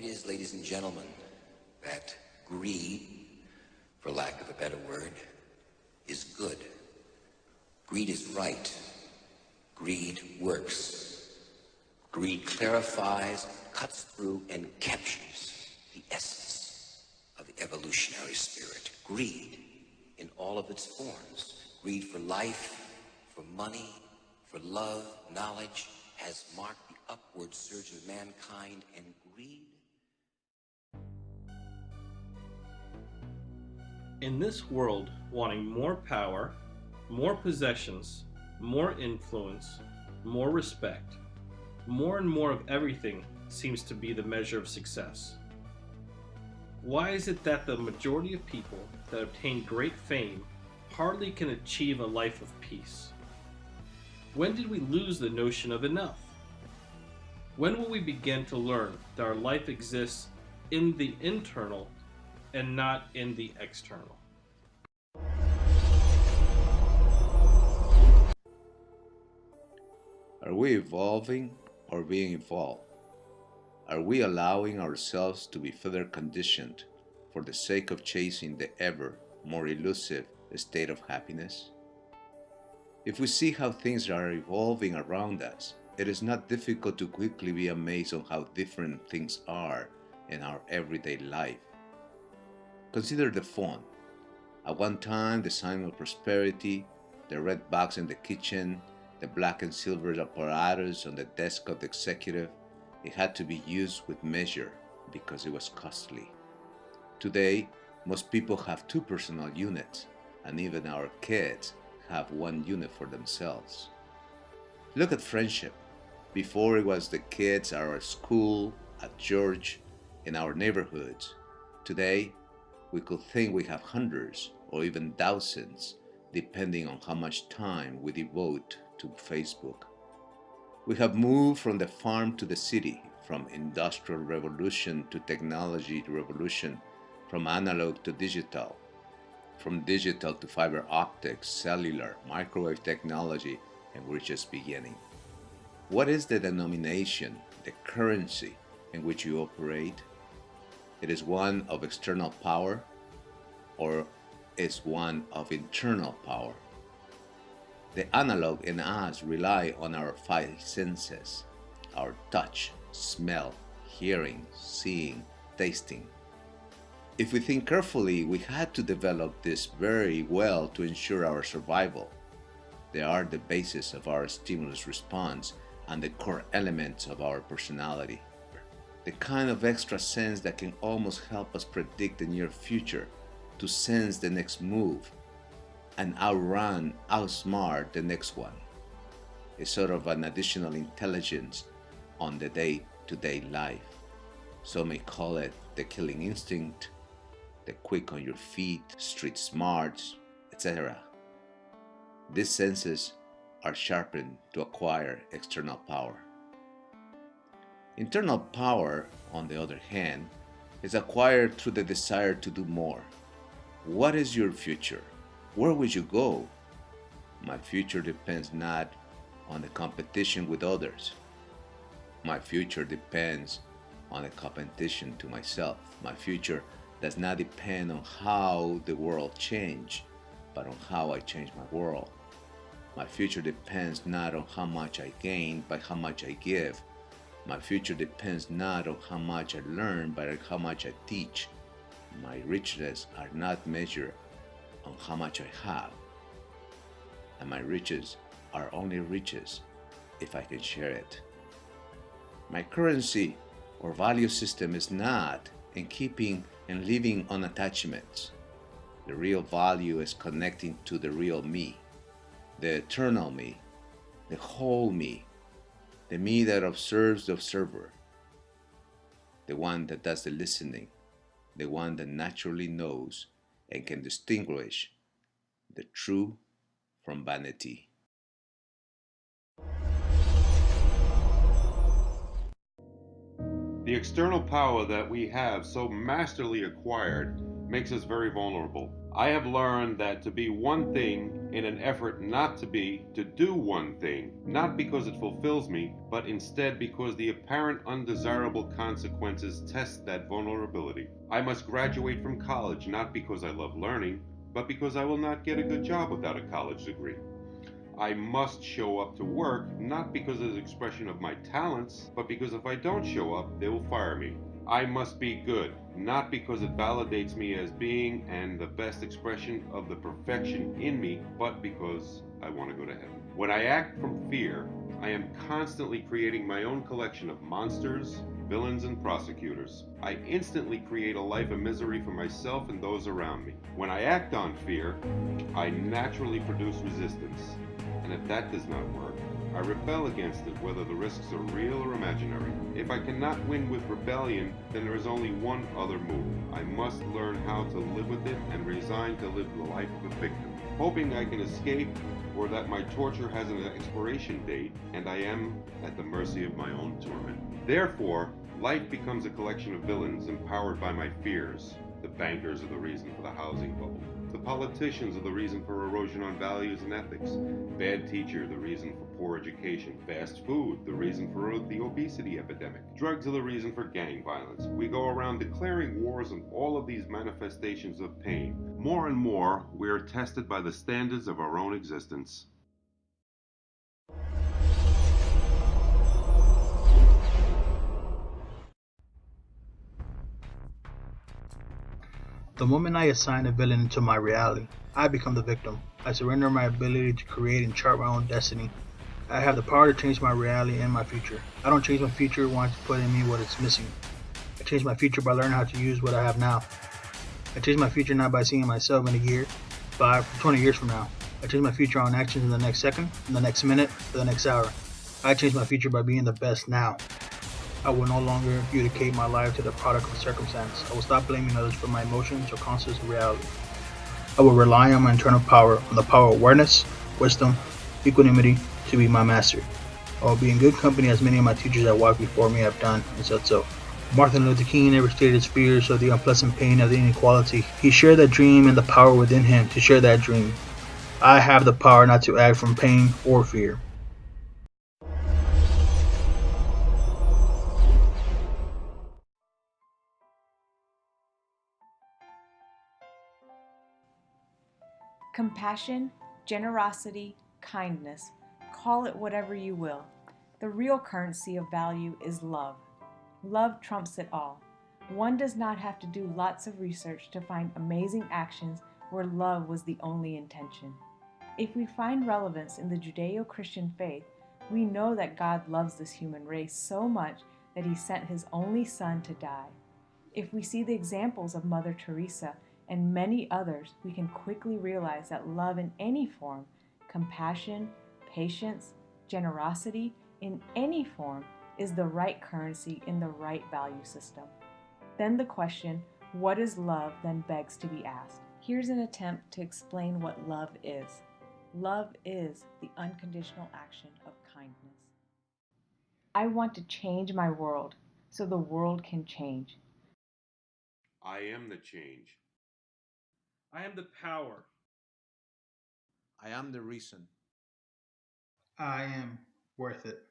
point is, ladies and gentlemen, that greed, for lack of a better word, is good. Greed is right. Greed works. Greed clarifies, cuts through, and captures the essence of the evolutionary spirit. Greed in all of its forms. Greed for life, for money, for love, knowledge, has marked the upward surge of mankind, and greed. In this world, wanting more power, more possessions, more influence, more respect, more and more of everything seems to be the measure of success. Why is it that the majority of people that obtain great fame hardly can achieve a life of peace? When did we lose the notion of enough? When will we begin to learn that our life exists in the internal and not in the external? Are we evolving or being evolved? Are we allowing ourselves to be further conditioned for the sake of chasing the ever more elusive state of happiness? If we see how things are evolving around us, it is not difficult to quickly be amazed on how different things are in our everyday life. Consider the phone. At one time, the sign of prosperity, the red box in the kitchen, the black and silver apparatus on the desk of the executive, it had to be used with measure because it was costly. Today, most people have two personal units, and even our kids have one unit for themselves. Look at friendship. Before, it was the kids at our school, at church, in our neighborhoods. Today, we could think we have hundreds or even thousands, depending on how much time we devote to Facebook. We have moved from the farm to the city, from industrial revolution to technology revolution, from analog to digital, from digital to fiber optics, cellular, microwave technology, and we're just beginning. What is the denomination, the currency in which you operate? It is one of external power, or is one of internal power? The analog in us rely on our five senses, our touch, smell, hearing, seeing, tasting. If we think carefully, we had to develop this very well to ensure our survival. They are the basis of our stimulus response and the core elements of our personality. The kind of extra sense that can almost help us predict the near future, to sense the next move, and outrun, outsmart the next one. A sort of an additional intelligence on the day-to-day life. Some may call it the killing instinct, the quick on your feet, street smarts, etc. These senses are sharpened to acquire external power. Internal power, on the other hand, is acquired through the desire to do more. What is your future? Where will you go? My future depends not on the competition with others. My future depends on the competition to myself. My future does not depend on how the world changes, but on how I change my world. My future depends not on how much I gain, but how much I give. My future depends not on how much I learn, but on how much I teach. My riches are not measured on how much I have, and my riches are only riches if I can share it. My currency or value system is not in keeping and living on attachments. The real value is connecting to the real me, the eternal me, the whole me, the me that observes the observer, the one that does the listening, the one that naturally knows and can distinguish the true from vanity. The external power that we have so masterly acquired makes us very vulnerable. I have learned that to be one thing in an effort not to be, to do one thing, not because it fulfills me, but instead because the apparent undesirable consequences test that vulnerability. I must graduate from college not because I love learning, but because I will not get a good job without a college degree. I must show up to work, not because it's an expression of my talents, but because if I don't show up, they will fire me. I must be good, not because it validates me as being and the best expression of the perfection in me, but because I want to go to heaven. When I act from fear, I am constantly creating my own collection of monsters, villains, and prosecutors. I instantly create a life of misery for myself and those around me. When I act on fear, I naturally produce resistance. And if that does not work, I rebel against it, whether the risks are real or imaginary. If I cannot win with rebellion, then there is only one other move. I must learn how to live with it and resign to live the life of a victim, hoping I can escape or that my torture has an expiration date and I am at the mercy of my own torment. Therefore, life becomes a collection of villains empowered by my fears. The bankers are the reason for the housing bubble. The politicians are the reason for erosion on values and ethics. Bad teacher, the reason for poor education. Fast food, the reason for the obesity epidemic. Drugs are the reason for gang violence. We go around declaring wars on all of these manifestations of pain. More and more, we are tested by the standards of our own existence. The moment I assign a villain into my reality, I become the victim. I surrender my ability to create and chart my own destiny. I have the power to change my reality and my future. I don't change my future wanting to put in me what it's missing. I change my future by learning how to use what I have now. I change my future not by seeing myself in a year, 5, 20 years from now. I change my future on actions in the next second, in the next minute, or the next hour. I change my future by being the best now. I will no longer adjudicate my life to the product of circumstance. I will stop blaming others for my emotions or concepts of reality. I will rely on my internal power, on the power of awareness, wisdom, equanimity to be my master. I will be in good company as many of my teachers that walked before me have done and said so. Martin Luther King never stated his fears of the unpleasant pain of the inequality. He shared that dream and the power within him to share that dream. I have the power not to act from pain or fear. Compassion, generosity, kindness, call it whatever you will. The real currency of value is love. Love trumps it all. One does not have to do lots of research to find amazing actions where love was the only intention. If we find relevance in the Judeo-Christian faith, we know that God loves this human race so much that He sent His only Son to die. If we see the examples of Mother Teresa and many others, we can quickly realize that love in any form, compassion, patience, generosity, in any form, is the right currency in the right value system. Then the question, what is love, then begs to be asked. Here's an attempt to explain what love is. Love is the unconditional action of kindness. I want to change my world so the world can change. I am the change. I am the power. I am the reason. I am worth it.